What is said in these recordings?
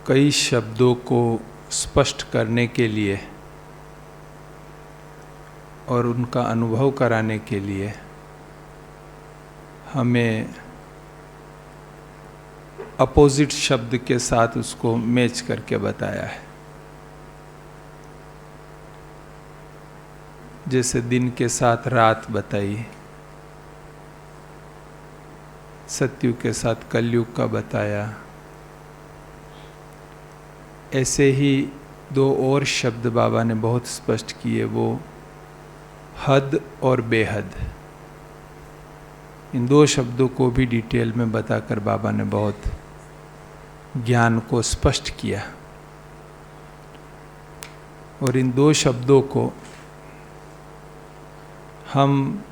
कई शब्दों को स्पष्ट करने के लिए और उनका अनुभव कराने के लिए हमें अपोजिट शब्द के साथ उसको मैच करके बताया है। जैसे दिन के साथ रात बताई, सतयुग के साथ कलयुग का बताया, ऐसे ही दो और शब्द बाबा ने बहुत स्पष्ट किए, वो हद और बेहद। इन दो शब्दों को भी डिटेल में बताकर बाबा ने बहुत ज्ञान को स्पष्ट किया। और इन दो शब्दों को हम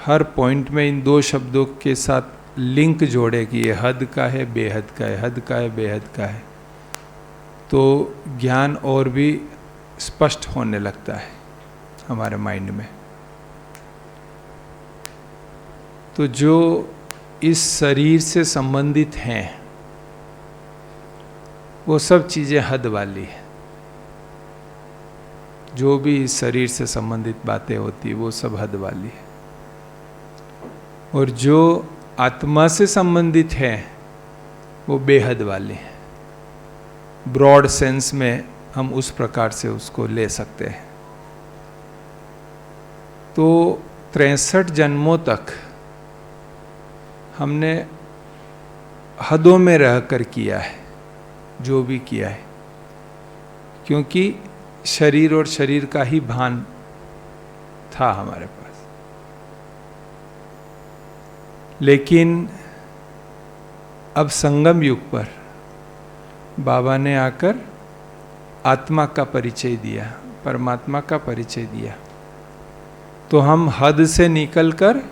हर पॉइंट में इन दो शब्दों के साथ लिंक जोड़े कि ये हद का है, बेहद का है, हद का है, बेहद का है, तो ज्ञान और भी स्पष्ट होने लगता है हमारे माइंड में। तो जो इस शरीर से संबंधित हैं वो सब चीज़ें हद वाली है। जो भी इस शरीर से संबंधित बातें होती है वो सब हद वाली है। और जो आत्मा से संबंधित है वो बेहद वाली है। ब्रॉड सेंस में हम उस प्रकार से उसको ले सकते हैं। तो 63 जन्मों तक हमने हदों में रहकर किया है जो भी किया है, क्योंकि शरीर और शरीर का ही भान था हमारे पास। लेकिन अब संगम युग पर बाबा ने आकर आत्मा का परिचय दिया, परमात्मा का परिचय दिया, तो हम हद से निकलकर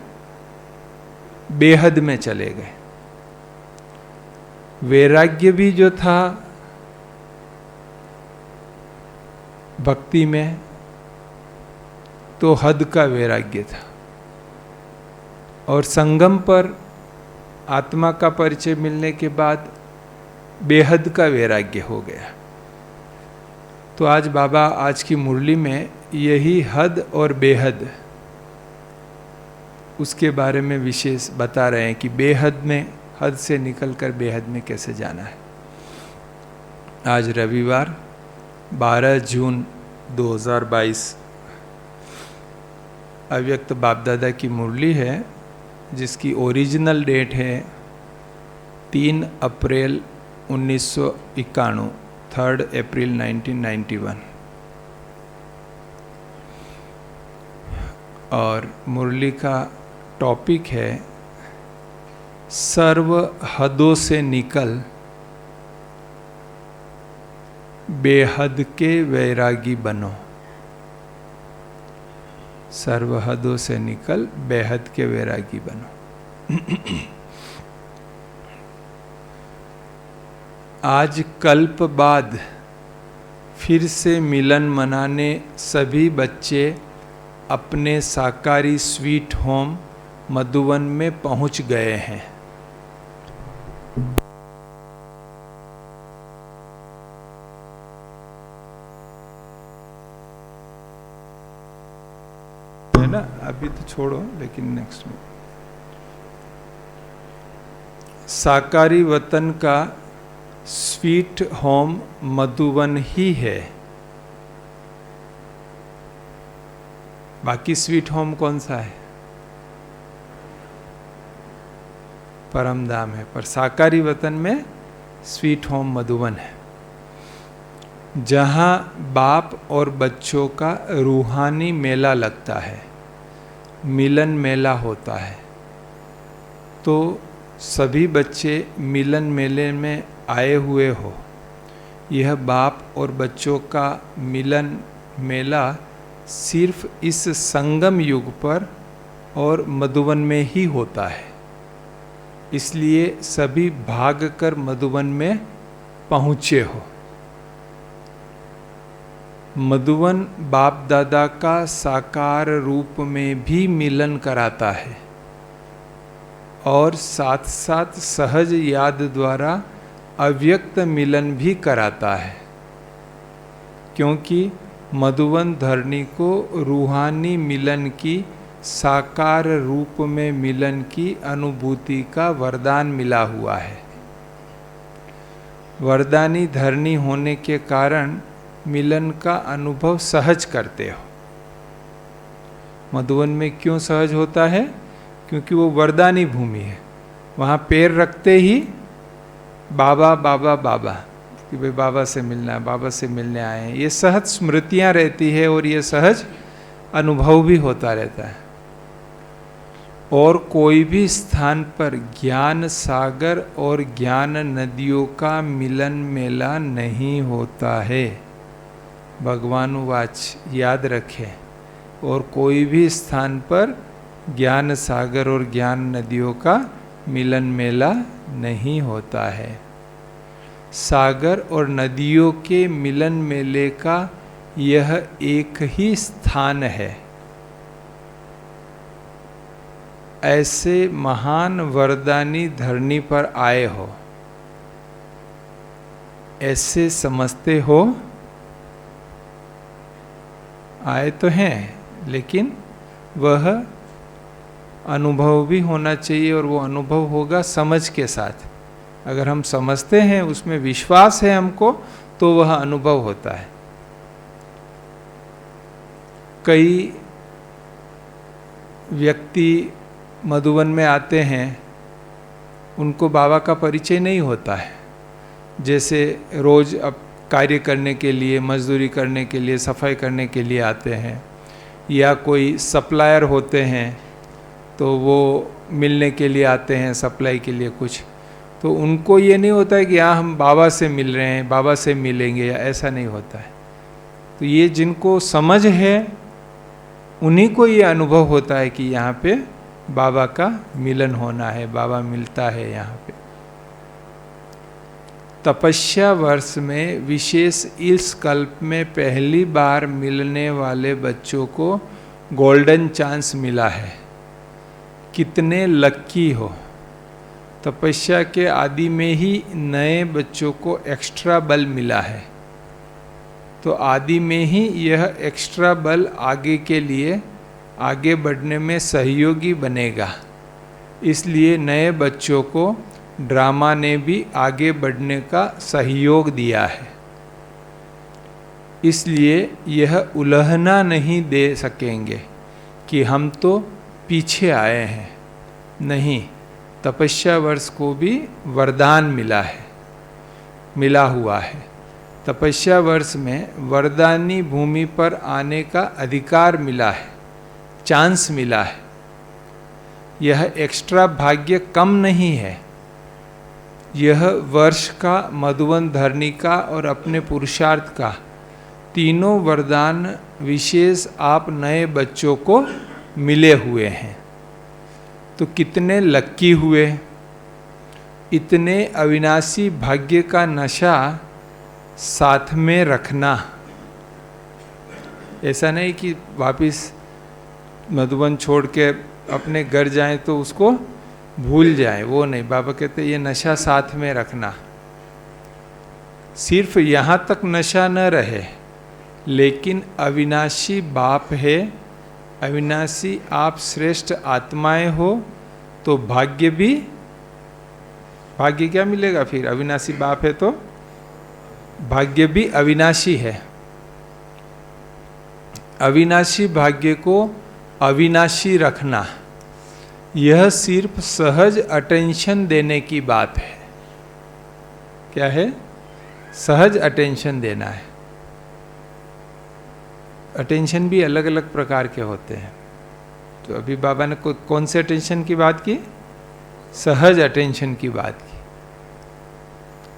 बेहद में चले गए। वैराग्य भी जो था भक्ति में, तो हद का वैराग्य था, और संगम पर आत्मा का परिचय मिलने के बाद बेहद का वैराग्य हो गया। तो आज बाबा आज की मुरली में यही हद और बेहद उसके बारे में विशेष बता रहे हैं कि बेहद में, हद से निकलकर बेहद में कैसे जाना है। आज रविवार 12 जून 2022 अव्यक्त बाप दादा की मुरली है, जिसकी ओरिजिनल डेट है 3 अप्रैल 1991, 3 अप्रैल 1991। और मुरली का टॉपिक है सर्व हदों से निकल बेहद के वैरागी बनो। सर्व हदों से निकल बेहद के वैरागी बनो। आज कल्प बाद फिर से मिलन मनाने सभी बच्चे अपने साकारी स्वीट होम मधुवन में पहुंच गए हैं। है ना, अभी तो छोड़ो, लेकिन नेक्स्ट में साकारी वतन का स्वीट होम मधुवन ही है। बाकी स्वीट होम कौन सा है? परम धाम है, पर साकारी वतन में स्वीट होम मधुवन है, जहाँ बाप और बच्चों का रूहानी मेला लगता है, मिलन मेला होता है। तो सभी बच्चे मिलन मेले में आए हुए हो। यह बाप और बच्चों का मिलन मेला सिर्फ इस संगम युग पर और मधुवन में ही होता है। इसलिए सभी भागकर मधुवन में पहुँचे हो। मधुवन बाप दादा का साकार रूप में भी मिलन कराता है और साथ साथ सहज याद द्वारा अव्यक्त मिलन भी कराता है, क्योंकि मधुवन धरणी को रूहानी मिलन की, साकार रूप में मिलन की अनुभूति का वरदान मिला हुआ है। वरदानी धरणी होने के कारण मिलन का अनुभव सहज करते हो। मधुवन में क्यों सहज होता है? क्योंकि वो वरदानी भूमि है। वहाँ पैर रखते ही बाबा बाबा बाबा, कि भाई बाबा से मिलना है, बाबा से मिलने आए हैं, ये सहज स्मृतियाँ रहती है और ये सहज अनुभव भी होता रहता है। और कोई भी स्थान पर ज्ञान सागर और ज्ञान नदियों का मिलन मेला नहीं होता है। भगवान वाच याद रखें। और कोई भी स्थान पर ज्ञान सागर और ज्ञान नदियों का मिलन मेला नहीं होता है। सागर और नदियों के मिलन मेले का यह एक ही स्थान है। ऐसे महान वरदानी धरणी पर आए हो, ऐसे समझते हो? आए तो हैं, लेकिन वह अनुभव भी होना चाहिए, और वो अनुभव होगा समझ के साथ। अगर हम समझते हैं, उसमें विश्वास है हमको, तो वह अनुभव होता है। कई व्यक्ति मधुवन में आते हैं, उनको बाबा का परिचय नहीं होता है। जैसे रोज अब कार्य करने के लिए, मजदूरी करने के लिए, सफाई करने के लिए आते हैं, या कोई सप्लायर होते हैं तो वो मिलने के लिए आते हैं, सप्लाई के लिए कुछ, तो उनको ये नहीं होता है कि हाँ हम बाबा से मिल रहे हैं, बाबा से मिलेंगे, या ऐसा नहीं होता है। तो ये जिनको समझ है उन्हीं को ये अनुभव होता है कि यहाँ पे बाबा का मिलन होना है, बाबा मिलता है यहाँ पे। तपस्या वर्ष में विशेष इस कल्प में पहली बार मिलने वाले बच्चों को गोल्डन चांस मिला है। कितने लक्की हो। तपस्या के आदि में ही नए बच्चों को एक्स्ट्रा बल मिला है, तो आदि में ही यह एक्स्ट्रा बल आगे के लिए, आगे बढ़ने में सहयोगी बनेगा। इसलिए नए बच्चों को ड्रामा ने भी आगे बढ़ने का सहयोग दिया है। इसलिए यह उलहना नहीं दे सकेंगे कि हम तो पीछे आए हैं। नहीं, तपस्या वर्ष को भी वरदान मिला हुआ है। तपस्या वर्ष में वरदानी भूमि पर आने का अधिकार मिला है, चांस मिला है। यह एक्स्ट्रा भाग्य कम नहीं है। यह वर्ष का, मधुवन धरणी का और अपने पुरुषार्थ का, तीनों वरदान विशेष आप नए बच्चों को मिले हुए हैं। तो कितने लक्की हुए। इतने अविनाशी भाग्य का नशा साथ में रखना। ऐसा नहीं कि वापिस मधुबन छोड़ के अपने घर जाएं तो उसको भूल जाएं, वो नहीं। बाबा कहते ये नशा साथ में रखना। सिर्फ यहाँ तक नशा न रहे, लेकिन अविनाशी बाप है, अविनाशी आप श्रेष्ठ आत्माएं हो, तो भाग्य क्या मिलेगा फिर? अविनाशी बाप है तो भाग्य भी अविनाशी है। अविनाशी भाग्य को अविनाशी रखना, यह सिर्फ सहज अटेंशन देने की बात है। क्या है? सहज अटेंशन देना है। अटेंशन भी अलग अलग प्रकार के होते हैं। तो अभी बाबा ने कौन से अटेंशन की बात की? सहज अटेंशन की बात की।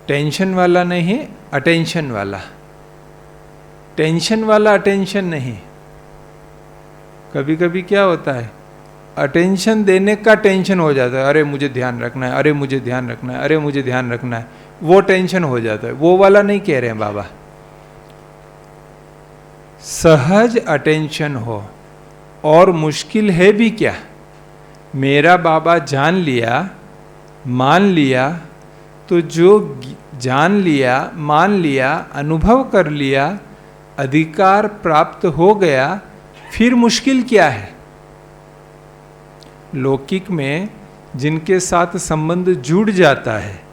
टेंशन वाला नहीं, अटेंशन वाला। टेंशन वाला अटेंशन नहीं। कभी कभी क्या होता है, अटेंशन देने का टेंशन हो जाता है। अरे मुझे ध्यान रखना है, अरे मुझे ध्यान रखना है, अरे मुझे ध्यान रखना है, वो टेंशन हो जाता है। वो वाला नहीं कह रहे हैं बाबा। सहज अटेंशन हो। और मुश्किल है भी क्या? मेरा बाबा जान लिया, मान लिया, तो जान लिया, मान लिया, अनुभव कर लिया, अधिकार प्राप्त हो गया, फिर मुश्किल क्या है? लौकिक में जिनके साथ संबंध जुड़ जाता है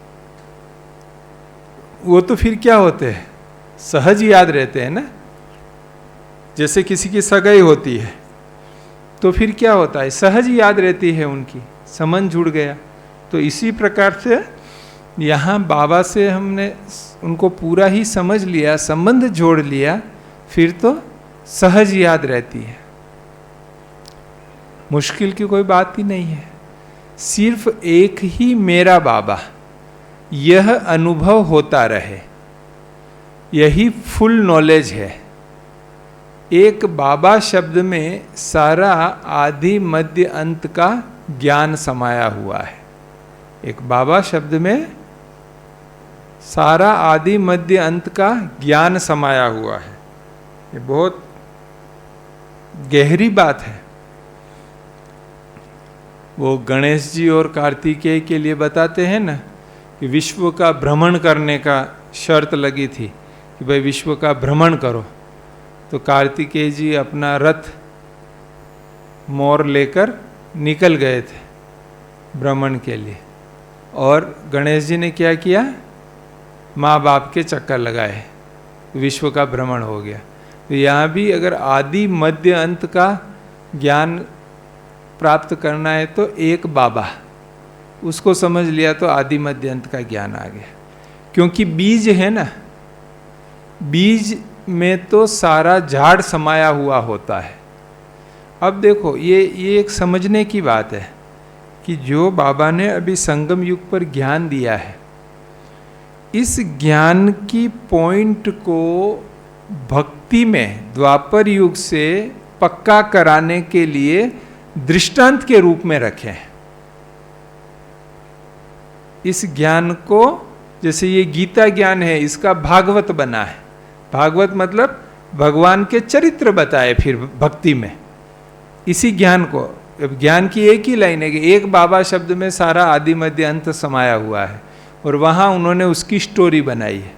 वो तो फिर क्या होते हैं? सहज याद रहते हैं ना। जैसे किसी की सगाई होती है तो फिर क्या होता है? सहज याद रहती है, उनकी संबंध जुड़ गया। तो इसी प्रकार से यहाँ बाबा से हमने उनको पूरा ही समझ लिया, संबंध जोड़ लिया, फिर तो सहज याद रहती है, मुश्किल की कोई बात ही नहीं है। सिर्फ एक ही मेरा बाबा, यह अनुभव होता रहे, यही फुल नॉलेज है। एक बाबा शब्द में सारा आदि मध्य अंत का ज्ञान समाया हुआ है। एक बाबा शब्द में सारा आदि मध्य अंत का ज्ञान समाया हुआ है। ये बहुत गहरी बात है। वो गणेश जी और कार्तिकेय के लिए बताते हैं ना कि विश्व का भ्रमण करने का शर्त लगी थी कि भाई विश्व का भ्रमण करो। तो कार्तिकेय जी अपना रथ मोर लेकर निकल गए थे भ्रमण के लिए, और गणेश जी ने क्या किया? माँ बाप के चक्कर लगाए, विश्व का भ्रमण हो गया। तो यहाँ भी अगर आदि मध्य अंत का ज्ञान प्राप्त करना है तो एक बाबा, उसको समझ लिया तो आदि मध्य अंत का ज्ञान आ गया। क्योंकि बीज है ना, बीज में तो सारा झाड़ समाया हुआ होता है। अब देखो ये एक समझने की बात है कि जो बाबा ने अभी संगम युग पर ज्ञान दिया है, इस ज्ञान की पॉइंट को भक्ति में द्वापर युग से पक्का कराने के लिए दृष्टांत के रूप में रखें। इस ज्ञान को, जैसे ये गीता ज्ञान है, इसका भागवत बना है। भागवत मतलब भगवान के चरित्र बताए फिर भक्ति में। इसी ज्ञान को, ज्ञान की एक ही लाइन है कि एक बाबा शब्द में सारा आदि मध्य अंत समाया हुआ है, और वहाँ उन्होंने उसकी स्टोरी बनाई है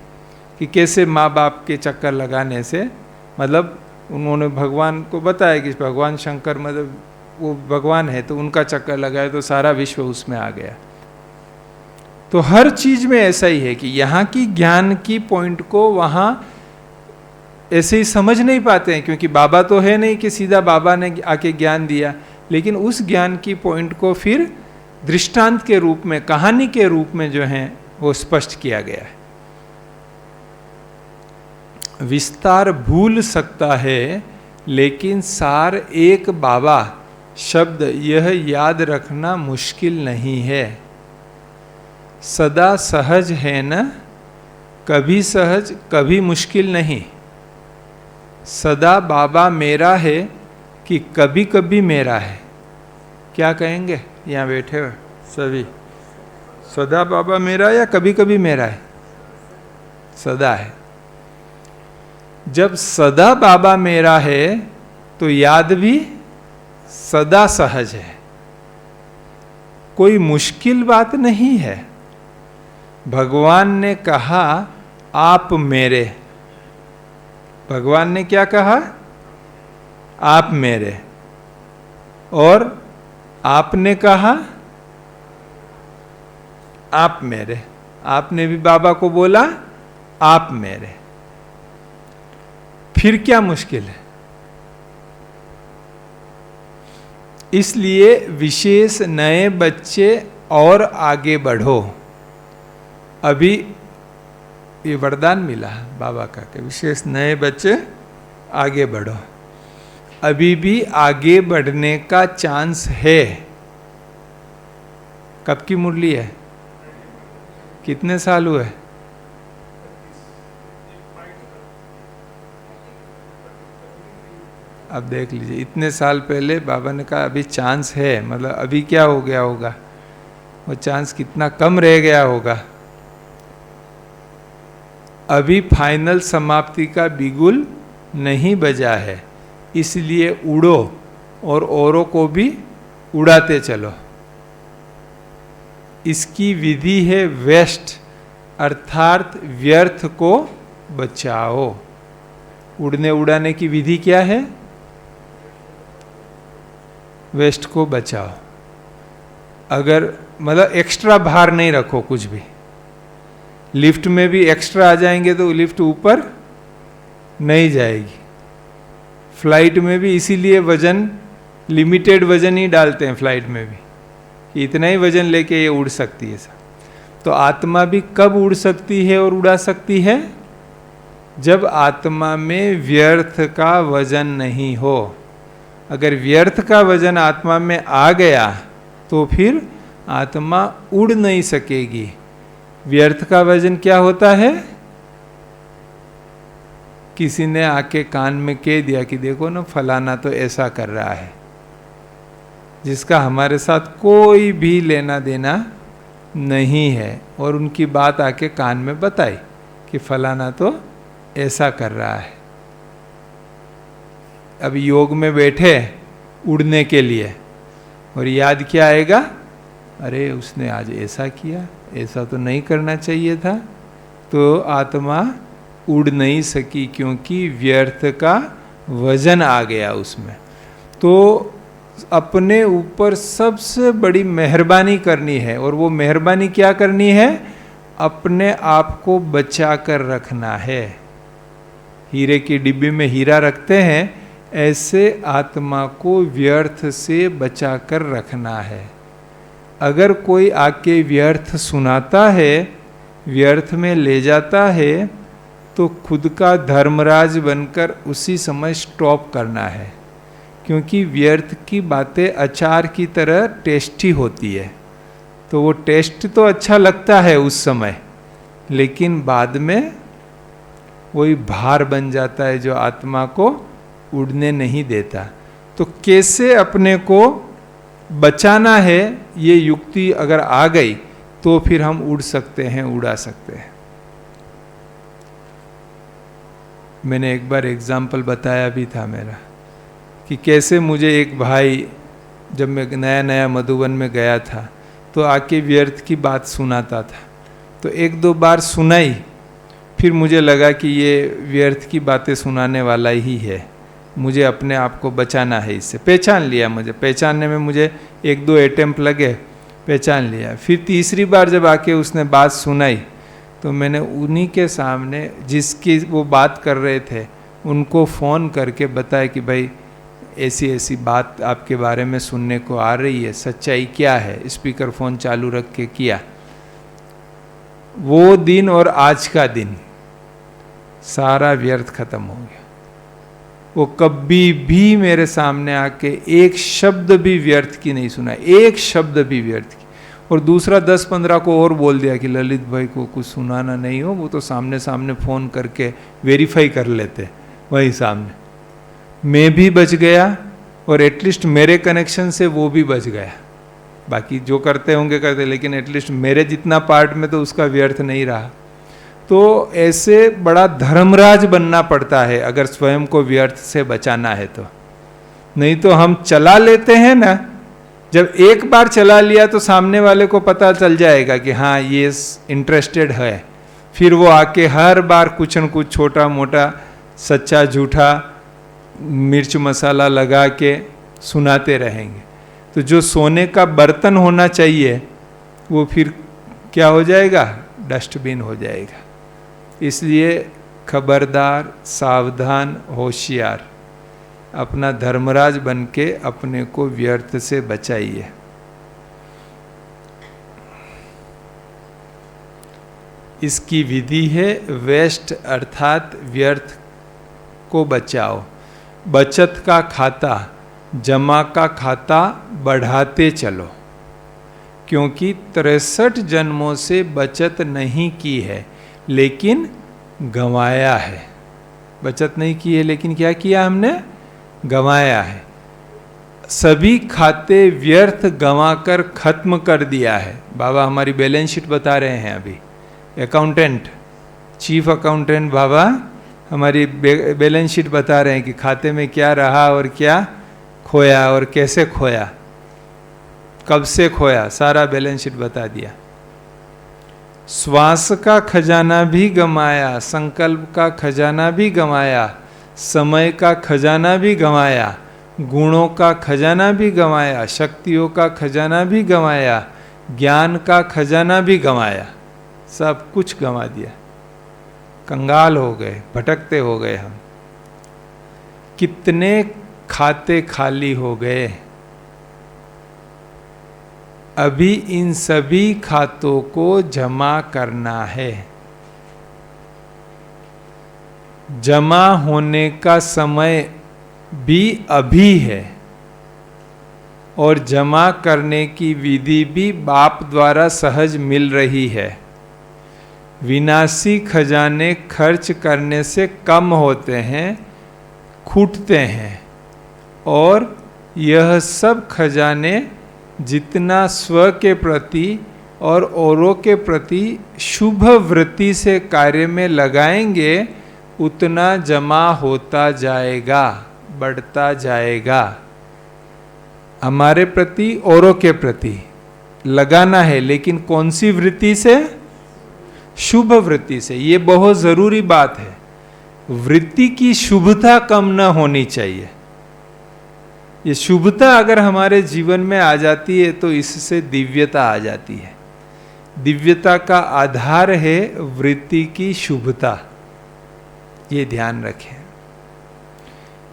कि कैसे माँ बाप के चक्कर लगाने से, मतलब उन्होंने भगवान को बताया कि भगवान शंकर मतलब वो भगवान है, तो उनका चक्कर लगाया तो सारा विश्व उसमें आ गया। तो हर चीज में ऐसा ही है कि यहाँ की ज्ञान की पॉइंट को वहाँ ऐसे ही समझ नहीं पाते हैं, क्योंकि बाबा तो है नहीं कि सीधा बाबा ने आके ज्ञान दिया, लेकिन उस ज्ञान की पॉइंट को फिर दृष्टांत के रूप में, कहानी के रूप में जो है वो स्पष्ट किया गया है। विस्तार भूल सकता है, लेकिन सार एक बाबा शब्द यह याद रखना मुश्किल नहीं है। सदा सहज है न, कभी सहज कभी मुश्किल नहीं। सदा बाबा मेरा है कि कभी कभी मेरा है। क्या कहेंगे यहाँ बैठे हुए सभी? सदा बाबा मेरा या कभी कभी मेरा है? सदा है। जब सदा बाबा मेरा है तो याद भी सदा सहज है, कोई मुश्किल बात नहीं है। भगवान ने कहा आप मेरे, भगवान ने क्या कहा? आप मेरे, और आपने कहा आप मेरे। आपने भी बाबा को बोला आप मेरे, फिर क्या मुश्किल है? इसलिए विशेष नए बच्चे और आगे बढ़ो। अभी ये वरदान मिला बाबा का कि विशेष नए बच्चे आगे बढ़ो। अभी भी आगे बढ़ने का चांस है। कब की मुरली है? कितने साल हुए? अब देख लीजिए, इतने साल पहले बाबा ने कहा अभी चांस है, मतलब अभी क्या हो गया होगा, वो चांस कितना कम रह गया होगा। अभी फाइनल समाप्ति का बिगुल नहीं बजा है, इसलिए उड़ो और औरों को भी उड़ाते चलो। इसकी विधि है वेस्ट अर्थात व्यर्थ को बचाओ। उड़ने उड़ाने की विधि क्या है? वेस्ट को बचाओ। अगर मतलब एक्स्ट्रा भार नहीं रखो कुछ भी। लिफ्ट में भी एक्स्ट्रा आ जाएंगे तो लिफ्ट ऊपर नहीं जाएगी। फ्लाइट में भी इसीलिए वजन, लिमिटेड वजन ही डालते हैं फ्लाइट में भी, कि इतना ही वजन लेके ये उड़ सकती है। तो आत्मा भी कब उड़ सकती है और उड़ा सकती है? जब आत्मा में व्यर्थ का वजन नहीं हो। अगर व्यर्थ का वजन आत्मा में आ गया तो फिर आत्मा उड़ नहीं सकेगी। व्यर्थ का वजन क्या होता है? किसी ने आके कान में कह दिया कि देखो ना फलाना तो ऐसा कर रहा है, जिसका हमारे साथ कोई भी लेना देना नहीं है, और उनकी बात आके कान में बताई कि फलाना तो ऐसा कर रहा है। अब योग में बैठे उड़ने के लिए, और याद क्या आएगा? अरे उसने आज ऐसा किया, ऐसा तो नहीं करना चाहिए था। तो आत्मा उड़ नहीं सकी, क्योंकि व्यर्थ का वजन आ गया उसमें। तो अपने ऊपर सबसे बड़ी मेहरबानी करनी है, और वो मेहरबानी क्या करनी है? अपने आप को बचा कर रखना है। हीरे की डिब्बी में हीरा रखते हैं, ऐसे आत्मा को व्यर्थ से बचा कर रखना है। अगर कोई आके व्यर्थ सुनाता है, व्यर्थ में ले जाता है, तो खुद का धर्मराज बनकर उसी समय स्टॉप करना है। क्योंकि व्यर्थ की बातें अचार की तरह टेस्टी होती है। तो वो टेस्ट तो अच्छा लगता है उस समय, लेकिन बाद में वही भार बन जाता है जो आत्मा को उड़ने नहीं देता। तो कैसे अपने को बचाना है, ये युक्ति अगर आ गई तो फिर हम उड़ सकते हैं, उड़ा सकते हैं। मैंने एक बार एग्जाम्पल बताया भी था मेरा, कि कैसे मुझे एक भाई, जब मैं नया नया मधुबन में गया था, तो आके व्यर्थ की बात सुनाता था। तो एक दो बार सुनाई, फिर मुझे लगा कि ये व्यर्थ की बातें सुनाने वाला ही है, मुझे अपने आप को बचाना है इससे। पहचान लिया, मुझे पहचानने में मुझे एक दो अटेम्प्ट लगे, पहचान लिया। फिर तीसरी बार जब आके उसने बात सुनाई, तो मैंने उन्हीं के सामने जिसकी वो बात कर रहे थे उनको फ़ोन करके बताया कि भाई ऐसी ऐसी बात आपके बारे में सुनने को आ रही है, सच्चाई क्या है। स्पीकर फ़ोन चालू रख के किया। वो दिन और आज का दिन सारा व्यर्थ खत्म हो गया। वो कभी भी मेरे सामने आके एक शब्द भी व्यर्थ की नहीं सुना, एक शब्द भी व्यर्थ की। और दूसरा 10-15 को और बोल दिया कि ललित भाई को कुछ सुनाना नहीं हो, वो तो सामने सामने फ़ोन करके वेरीफाई कर लेते वही सामने। मैं भी बच गया, और एटलीस्ट मेरे कनेक्शन से वो भी बच गया। बाकी जो करते होंगे करते, लेकिन एटलीस्ट मेरे जितना पार्ट में तो उसका व्यर्थ नहीं रहा। तो ऐसे बड़ा धर्मराज बनना पड़ता है अगर स्वयं को व्यर्थ से बचाना है तो। नहीं तो हम चला लेते हैं ना, जब एक बार चला लिया तो सामने वाले को पता चल जाएगा कि हाँ ये इंटरेस्टेड है। फिर वो आके हर बार कुछ न कुछ छोटा मोटा सच्चा झूठा मिर्च मसाला लगा के सुनाते रहेंगे। तो जो सोने का बर्तन होना चाहिए वो फिर क्या हो जाएगा? डस्टबिन हो जाएगा। इसलिए खबरदार, सावधान, होशियार, अपना धर्मराज बन के अपने को व्यर्थ से बचाइए। इसकी विधि है वेस्ट, अर्थात व्यर्थ को बचाओ। बचत का खाता, जमा का खाता बढ़ाते चलो, क्योंकि 63 जन्मों से बचत नहीं की है लेकिन गंवाया है। बचत नहीं की है लेकिन क्या किया हमने? गंवाया है। सभी खाते व्यर्थ गंवाकर खत्म कर दिया है। बाबा हमारी बैलेंस शीट बता रहे हैं अभी, अकाउंटेंट, चीफ अकाउंटेंट बाबा हमारी बैलेंस शीट बता रहे हैं कि खाते में क्या रहा और क्या खोया और कैसे खोया, कब से खोया, सारा बैलेंस शीट बता दिया। श्वास का खजाना भी गंवाया, संकल्प का खजाना भी गंवाया, समय का खजाना भी गंवाया, गुणों का खजाना भी गंवाया, शक्तियों का खजाना भी गंवाया, ज्ञान का खजाना भी गंवाया, सब कुछ गंवा दिया। कंगाल हो गए, भटकते हो गए हम। कितने खाते खाली हो गए। अभी इन सभी खातों को जमा करना है। जमा होने का समय भी अभी है और जमा करने की विधि भी बाप द्वारा सहज मिल रही है। विनाशी खजाने खर्च करने से कम होते हैं, खूटते हैं, और यह सब खजाने जितना स्व के प्रति और औरों के प्रति शुभ वृत्ति से कार्य में लगाएंगे उतना जमा होता जाएगा, बढ़ता जाएगा। हमारे प्रति औरों के प्रति लगाना है, लेकिन कौन सी वृत्ति से? शुभ वृत्ति से। ये बहुत जरूरी बात है। वृत्ति की शुभता कम न होनी चाहिए। ये शुभता अगर हमारे जीवन में आ जाती है तो इससे दिव्यता आ जाती है। दिव्यता का आधार है वृत्ति की शुभता, ये ध्यान रखें।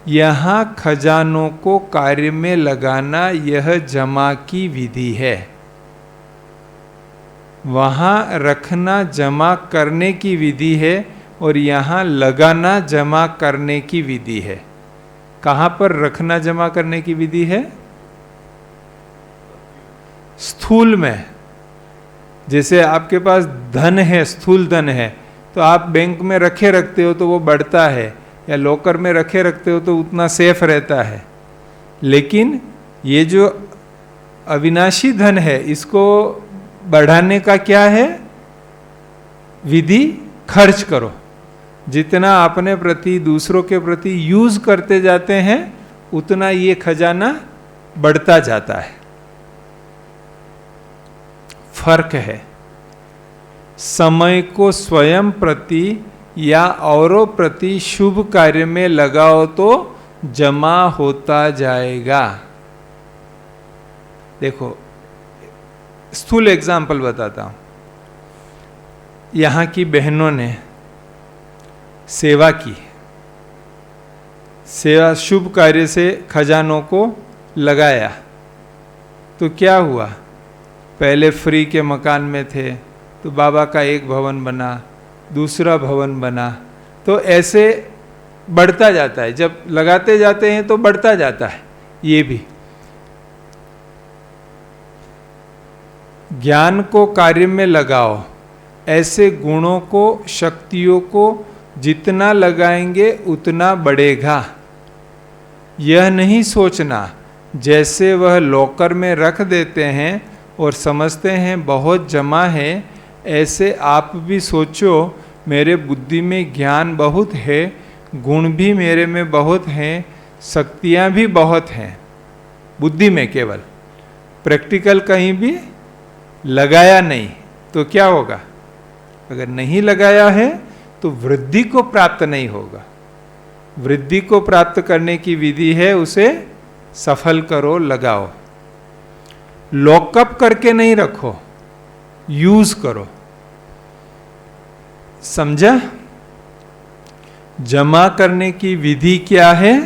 यहां खजानों को कार्य में लगाना यह जमा की विधि है। वहां रखना जमा करने की विधि है और यहां लगाना जमा करने की विधि है। कहां पर रखना जमा करने की विधि है? स्थूल में। जैसे आपके पास धन है, स्थूल धन है, तो आप बैंक में रखे रखते हो तो वो बढ़ता है, या लॉकर में रखे रखते हो तो उतना सेफ रहता है। लेकिन ये जो अविनाशी धन है, इसको बढ़ाने का क्या है विधि? खर्च करो। जितना अपने प्रति, दूसरों के प्रति यूज करते जाते हैं उतना ये खजाना बढ़ता जाता है। फर्क है। समय को स्वयं प्रति या औरों प्रति शुभ कार्य में लगाओ तो जमा होता जाएगा। देखो, स्थूल एग्जाम्पल बताता हूं। यहां की बहनों ने सेवा की, सेवा शुभ कार्य से खजानों को लगाया, तो क्या हुआ? पहले फ्री के मकान में थे तो बाबा का एक भवन बना, दूसरा भवन बना, तो ऐसे बढ़ता जाता है। जब लगाते जाते हैं तो बढ़ता जाता है। ये भी ज्ञान को कार्य में लगाओ। ऐसे गुणों को, शक्तियों को जितना लगाएंगे उतना बढ़ेगा। यह नहीं सोचना जैसे वह लॉकर में रख देते हैं और समझते हैं बहुत जमा है, ऐसे आप भी सोचो मेरे बुद्धि में ज्ञान बहुत है, गुण भी मेरे में बहुत हैं, शक्तियाँ भी बहुत हैं। बुद्धि में केवल, प्रैक्टिकल कहीं भी लगाया नहीं तो क्या होगा? अगर नहीं लगाया है तो वृद्धि को प्राप्त नहीं होगा। वृद्धि को प्राप्त करने की विधि है उसे सफल करो, लगाओ। लॉकअप करके नहीं रखो, यूज करो। समझा? जमा करने की विधि क्या है?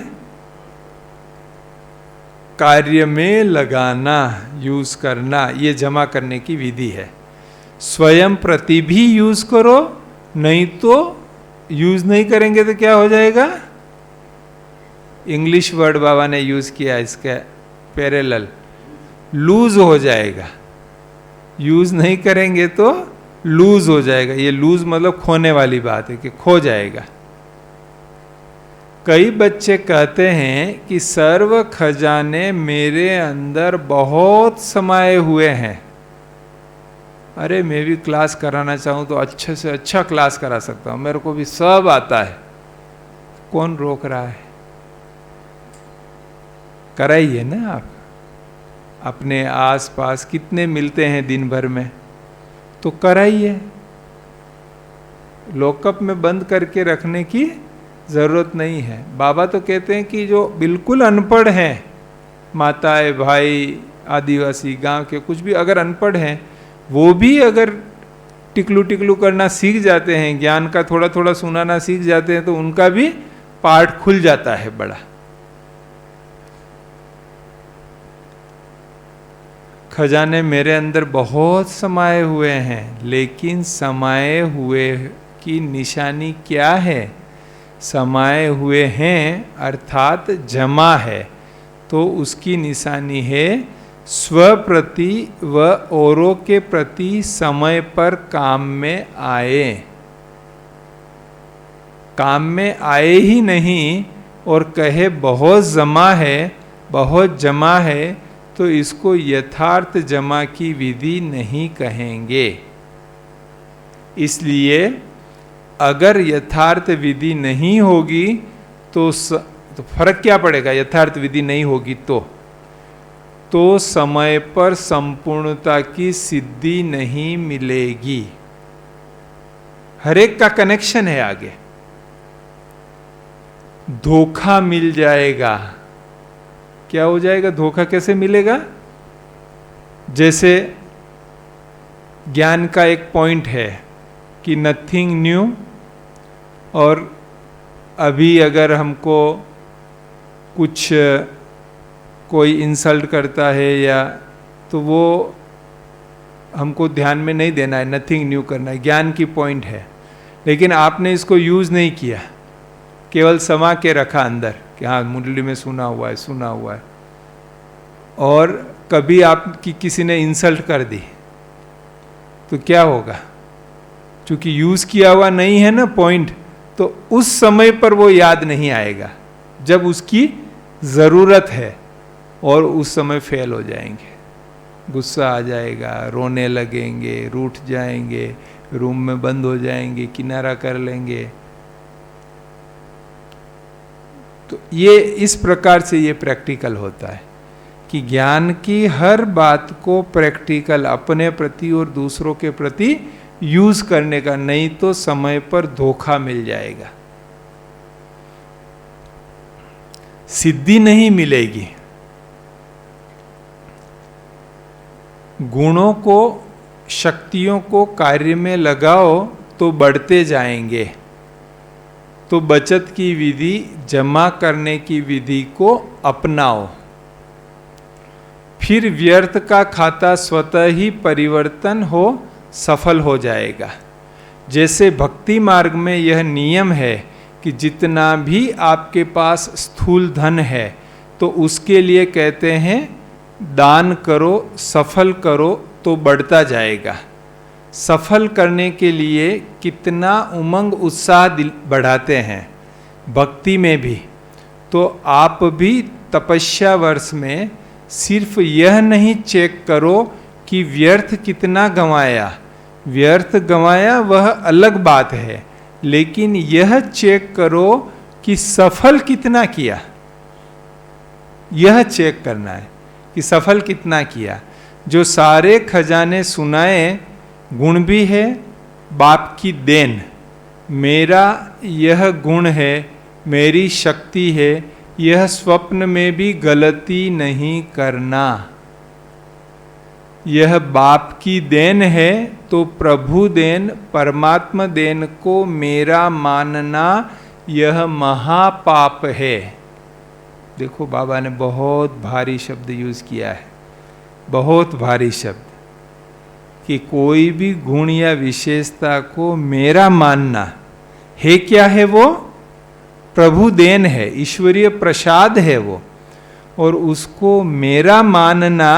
कार्य में लगाना, यूज करना, ये जमा करने की विधि है। स्वयं प्रति भी यूज करो, नहीं तो यूज नहीं करेंगे तो क्या हो जाएगा? इंग्लिश वर्ड बाबा ने यूज किया इसका पैरेलल, लूज हो जाएगा। यूज नहीं करेंगे तो लूज हो जाएगा। ये लूज मतलब खोने वाली बात है कि खो जाएगा। कई बच्चे कहते हैं कि सर्व खजाने मेरे अंदर बहुत समाये हुए हैं। अरे मैं भी क्लास कराना चाहूँ तो अच्छे से अच्छा क्लास करा सकता हूँ, मेरे को भी सब आता है। कौन रोक रहा है? कराइए ना आप। अपने आसपास कितने मिलते हैं दिन भर में, तो कराइए। लॉकअप में बंद करके रखने की ज़रूरत नहीं है। बाबा तो कहते हैं कि जो बिल्कुल अनपढ़ हैं, माताएं, भाई, आदिवासी, गांव के कुछ भी अगर अनपढ़ हैं, वो भी अगर टिकलू टिकलू करना सीख जाते हैं, ज्ञान का थोड़ा थोड़ा सुनाना सीख जाते हैं, तो उनका भी पाठ खुल जाता है बड़ा। खजाने मेरे अंदर बहुत समाये हुए हैं, लेकिन समाये हुए की निशानी क्या है? समाये हुए हैं अर्थात जमा है, तो उसकी निशानी है स्व प्रति व औरों के प्रति समय पर काम में आए। काम में आए ही नहीं और कहे बहुत जमा है, बहुत जमा है, तो इसको यथार्थ जमा की विधि नहीं कहेंगे। इसलिए अगर यथार्थ विधि नहीं होगी तो फर्क क्या पड़ेगा? यथार्थ विधि नहीं होगी तो समय पर संपूर्णता की सिद्धि नहीं मिलेगी। हर एक का कनेक्शन है आगे। धोखा मिल जाएगा। क्या हो जाएगा? धोखा कैसे मिलेगा? जैसे ज्ञान का एक पॉइंट है कि नथिंग न्यू, और अभी अगर हमको कुछ कोई इंसल्ट करता है या तो वो हमको ध्यान में नहीं देना है, नथिंग न्यू करना है, ज्ञान की पॉइंट है। लेकिन आपने इसको यूज नहीं किया, केवल समा के रखा अंदर कि हाँ मुरली में सुना हुआ है, और कभी आपकी किसी ने इंसल्ट कर दी तो क्या होगा? क्योंकि यूज किया हुआ नहीं है ना पॉइंट, तो उस समय पर वो याद नहीं आएगा जब उसकी जरूरत है, और उस समय फेल हो जाएंगे, गुस्सा आ जाएगा, रोने लगेंगे, रूठ जाएंगे, रूम में बंद हो जाएंगे, किनारा कर लेंगे। तो ये इस प्रकार से ये प्रैक्टिकल होता है कि ज्ञान की हर बात को प्रैक्टिकल अपने प्रति और दूसरों के प्रति यूज करने का, नहीं तो समय पर धोखा मिल जाएगा, सिद्धि नहीं मिलेगी। गुणों को, शक्तियों को कार्य में लगाओ तो बढ़ते जाएंगे। तो बचत की विधि, जमा करने की विधि को अपनाओ, फिर व्यर्थ का खाता स्वतः ही परिवर्तन हो, सफल हो जाएगा। जैसे भक्ति मार्ग में यह नियम है कि जितना भी आपके पास स्थूल धन है तो उसके लिए कहते हैं दान करो, सफल करो तो बढ़ता जाएगा। सफल करने के लिए कितना उमंग उत्साह बढ़ाते हैं भक्ति में भी। तो आप भी तपस्या वर्ष में सिर्फ यह नहीं चेक करो कि व्यर्थ कितना गंवाया, व्यर्थ गंवाया वह अलग बात है, लेकिन यह चेक करो कि सफल कितना किया। यह चेक करना है कि सफल कितना किया। जो सारे खजाने सुनाए गुण भी है, बाप की देन, मेरा यह गुण है, मेरी शक्ति है, यह स्वप्न में भी गलती नहीं करना। यह बाप की देन है, तो प्रभु देन, परमात्मा देन को मेरा मानना यह महापाप है। देखो बाबा ने बहुत भारी शब्द यूज किया है, बहुत भारी शब्द, कि कोई भी गुण या विशेषता को मेरा मानना है। क्या है वो? प्रभु देन है, ईश्वरीय प्रसाद है वो, और उसको मेरा मानना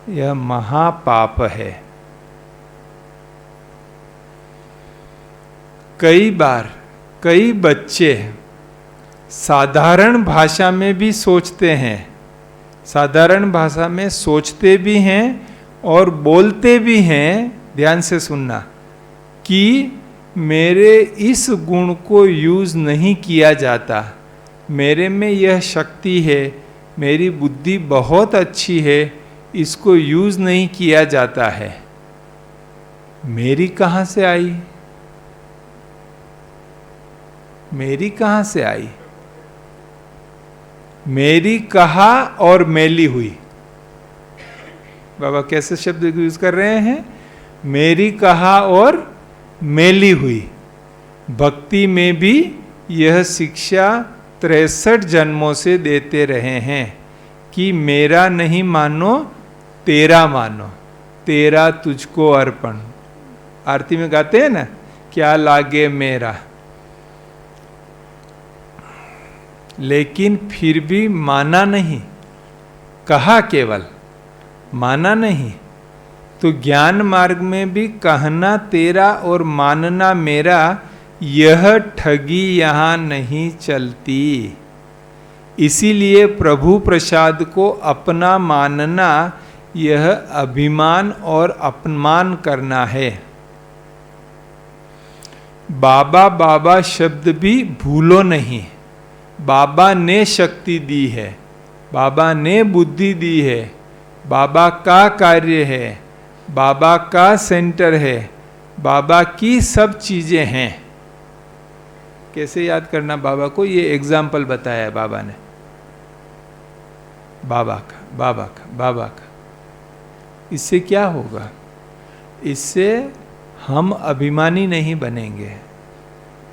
यह महापाप है। कई बार कई बच्चे साधारण भाषा में भी सोचते हैं, साधारण भाषा में सोचते भी हैं और बोलते भी हैं। ध्यान से सुनना कि मेरे इस गुण को यूज नहीं किया जाता, मेरे में यह शक्ति है, मेरी बुद्धि बहुत अच्छी है, इसको यूज नहीं किया जाता है। मेरी कहाँ से आई? मेरी कहां से आई? मेरी कहा और मैली हुई। बाबा कैसे शब्द यूज कर रहे हैं? मेरी कहा और मैली हुई। भक्ति में भी यह शिक्षा 63 जन्मों से देते रहे हैं कि मेरा नहीं मानो, तेरा मानो, तेरा तुझको अर्पण। आरती में गाते हैं ना, क्या लागे मेरा। लेकिन फिर भी माना नहीं, कहा केवल, माना नहीं। तो ज्ञान मार्ग में भी कहना तेरा और मानना मेरा, यह ठगी यहां नहीं चलती। इसीलिए प्रभु प्रसाद को अपना मानना यह अभिमान और अपमान करना है। बाबा बाबा शब्द भी भूलो नहीं। बाबा ने शक्ति दी है, बाबा ने बुद्धि दी है, बाबा का कार्य है, बाबा का सेंटर है, बाबा की सब चीजें हैं। कैसे याद करना बाबा को? ये एग्जाम्पल बताया है बाबा ने, बाबा का, बाबा का, बाबा का। इससे क्या होगा? इससे हम अभिमानी नहीं बनेंगे,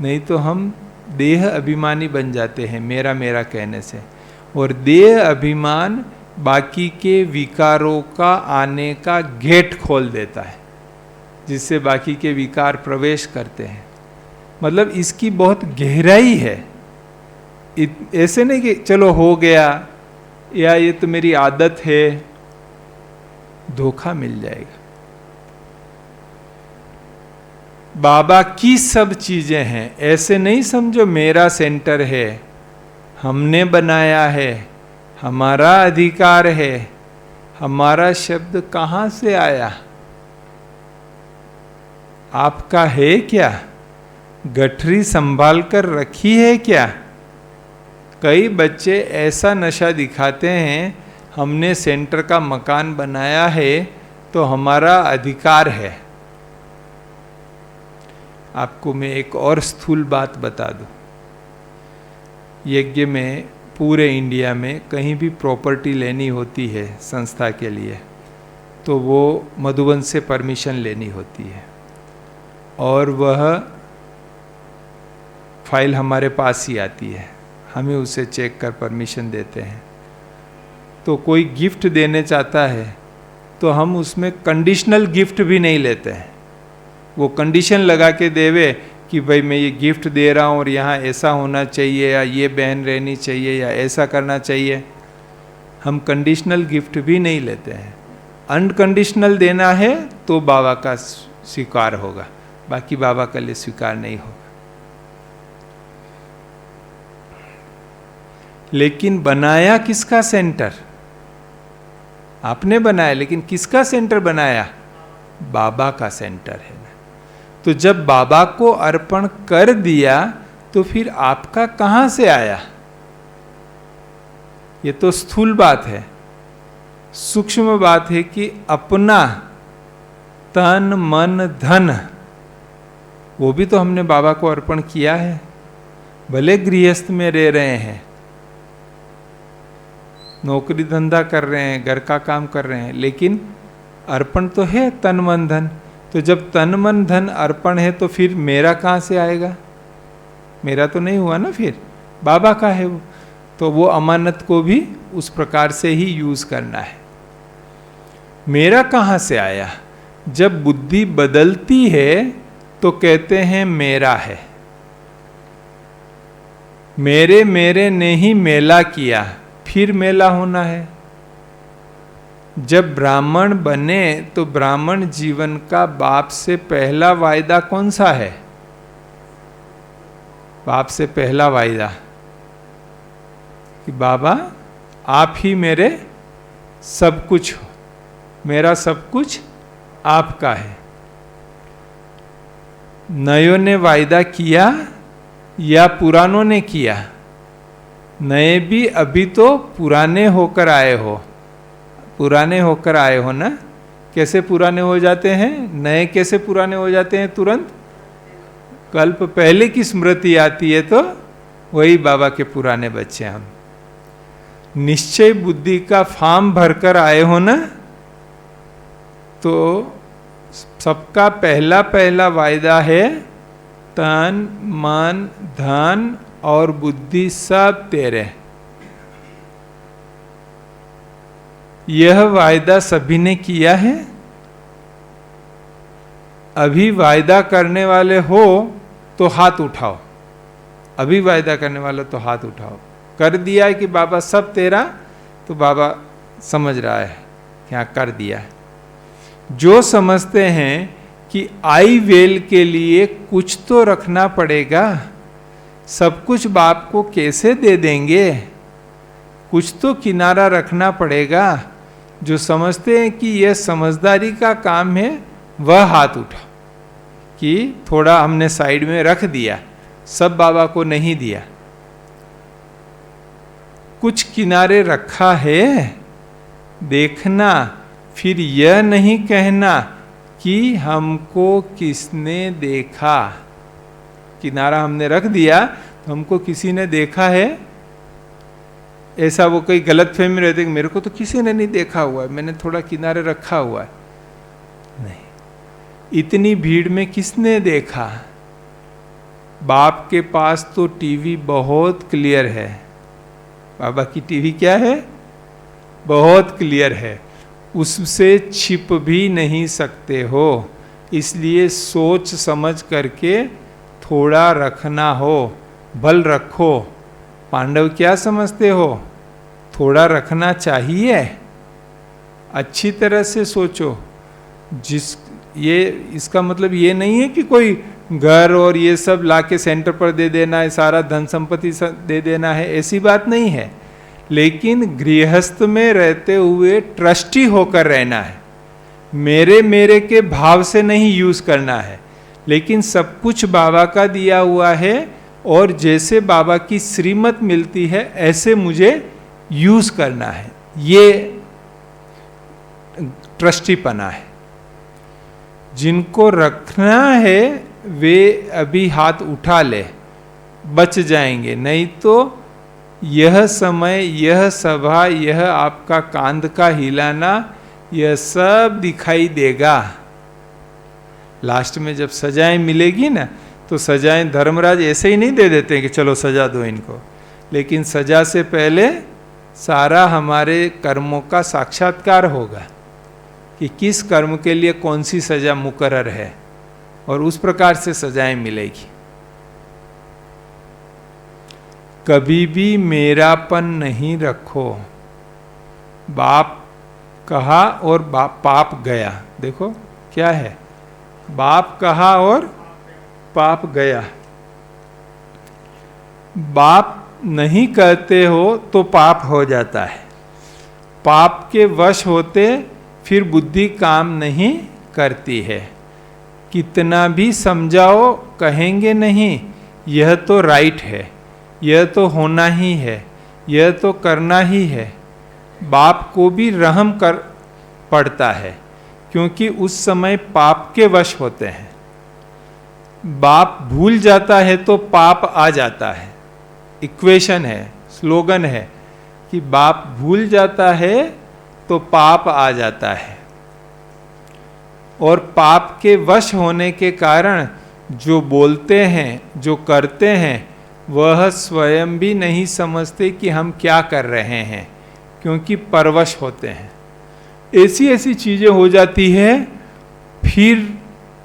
नहीं तो हम देह अभिमानी बन जाते हैं मेरा मेरा कहने से। और देह अभिमान बाकी के विकारों का आने का गेट खोल देता है, जिससे बाकी के विकार प्रवेश करते हैं। मतलब इसकी बहुत गहराई है। ऐसे नहीं कि चलो हो गया या ये तो मेरी आदत है, धोखा मिल जाएगा। बाबा की सब चीजें हैं, ऐसे नहीं समझो मेरा सेंटर है, हमने बनाया है, हमारा अधिकार है। हमारा शब्द कहां से आया? आपका है क्या? गठरी संभाल कर रखी है क्या? कई बच्चे ऐसा नशा दिखाते हैं, हमने सेंटर का मकान बनाया है तो हमारा अधिकार है। आपको मैं एक और स्थूल बात बता दूं। यज्ञ में पूरे इंडिया में कहीं भी प्रॉपर्टी लेनी होती है संस्था के लिए, तो वो मधुबन से परमिशन लेनी होती है, और वह फाइल हमारे पास ही आती है, हमें उसे चेक कर परमिशन देते हैं। तो कोई गिफ्ट देने चाहता है तो हम उसमें कंडीशनल गिफ्ट भी नहीं लेते हैं। वो कंडीशन लगा के देवे कि भाई मैं ये गिफ्ट दे रहा हूँ और यहाँ ऐसा होना चाहिए, या ये बहन रहनी चाहिए, या ऐसा करना चाहिए। हम कंडीशनल गिफ्ट भी नहीं लेते हैं। अनकंडीशनल देना है तो बाबा का स्वीकार होगा, बाकी बाबा का लिए स्वीकार नहीं होगा। लेकिन बनाया किसका सेंटर? आपने बनाया, लेकिन किसका सेंटर बनाया? बाबा का सेंटर है ना। तो जब बाबा को अर्पण कर दिया तो फिर आपका कहां से आया? ये तो स्थूल बात है। सूक्ष्म बात है कि अपना तन मन धन वो भी तो हमने बाबा को अर्पण किया है। भले गृहस्थ में रह रहे हैं, नौकरी धंधा कर रहे हैं, घर का काम कर रहे हैं, लेकिन अर्पण तो है तन मन धन। तो जब तन मन धन अर्पण है तो फिर मेरा कहाँ से आएगा? मेरा तो नहीं हुआ ना, फिर बाबा का है वो। तो वो अमानत को भी उस प्रकार से ही यूज करना है। मेरा कहाँ से आया? जब बुद्धि बदलती है तो कहते हैं मेरा है। मेरे मेरे ने ही मेला किया, फिर मेला होना है। जब ब्राह्मण बने तो ब्राह्मण जीवन का बाप से पहला वायदा कौन सा है? बाप से पहला वायदा कि बाबा आप ही मेरे सब कुछ हो, मेरा सब कुछ आपका है। नयों ने वायदा किया या पुरानों ने किया? नए भी अभी तो पुराने होकर आए हो, पुराने होकर आए हो ना। कैसे पुराने हो जाते हैं? नए कैसे पुराने हो जाते हैं तुरंत? कल्प पहले की स्मृति आती है तो वही बाबा के पुराने बच्चे हम। निश्चय बुद्धि का फॉर्म भरकर आए हो ना, तो सबका पहला पहला वायदा है तन मन धन और बुद्धि सब तेरे। यह वायदा सभी ने किया है। अभी वायदा करने वाले हो तो हाथ उठाओ। अभी वायदा करने वाले तो हाथ उठाओ। कर दिया है कि बाबा सब तेरा, तो बाबा समझ रहा है कि हाँ कर दिया है। जो समझते हैं कि आई वेल के लिए कुछ तो रखना पड़ेगा, सब कुछ बाप को कैसे दे देंगे, कुछ तो किनारा रखना पड़ेगा, जो समझते हैं कि यह समझदारी का काम है, वह हाथ उठा कि थोड़ा हमने साइड में रख दिया, सब बाबा को नहीं दिया, कुछ किनारे रखा है। देखना, फिर यह नहीं कहना कि हमको किसने देखा। किनारा हमने रख दिया तो हमको किसी ने देखा है, ऐसा वो कई गलत फहमी रहते कि मेरे को तो किसी ने नहीं देखा हुआ है, मैंने थोड़ा किनारे रखा हुआ है। नहीं, इतनी भीड़ में किसने देखा। बाप के पास तो टीवी बहुत क्लियर है। बाबा की टीवी क्या है, बहुत क्लियर है, उससे छिप भी नहीं सकते हो। इसलिए सोच समझ करके थोड़ा रखना हो, बल रखो। पांडव क्या समझते हो, थोड़ा रखना चाहिए। अच्छी तरह से सोचो। ये इसका मतलब ये नहीं है कि कोई घर और ये सब लाके सेंटर पर दे देना है, सारा धन संपत्ति दे देना है, ऐसी बात नहीं है। लेकिन गृहस्थ में रहते हुए ट्रस्टी होकर रहना है। मेरे के भाव से नहीं यूज करना है, लेकिन सब कुछ बाबा का दिया हुआ है और जैसे बाबा की श्रीमत मिलती है ऐसे मुझे यूज करना है। ये ट्रस्टीपना है। जिनको रखना है वे अभी हाथ उठा ले, बच जाएंगे। नहीं तो यह समय, यह सभा, यह आपका कांध का हिलाना, यह सब दिखाई देगा। लास्ट में जब सजाएं मिलेगी ना, तो सजाएं धर्मराज ऐसे ही नहीं दे देते कि चलो सजा दो इनको, लेकिन सजा से पहले सारा हमारे कर्मों का साक्षात्कार होगा कि किस कर्म के लिए कौन सी सजा मुकर्रर है, और उस प्रकार से सजाएं मिलेगी। कभी भी मेरापन नहीं रखो। बाप कहा और पाप गया। देखो क्या है, बाप कहा और पाप गया। बाप नहीं कहते हो तो पाप हो जाता है। पाप के वश होते फिर बुद्धि काम नहीं करती है। कितना भी समझाओ कहेंगे नहीं, यह तो राइट है, यह तो होना ही है, यह तो करना ही है। बाप को भी रहम कर पड़ता है, क्योंकि उस समय पाप के वश होते हैं। बाप भूल जाता है तो पाप आ जाता है। इक्वेशन है, स्लोगन है कि बाप भूल जाता है तो पाप आ जाता है। और पाप के वश होने के कारण जो बोलते हैं, जो करते हैं, वह स्वयं भी नहीं समझते कि हम क्या कर रहे हैं, क्योंकि परवश होते हैं। ऐसी ऐसी चीजें हो जाती है। फिर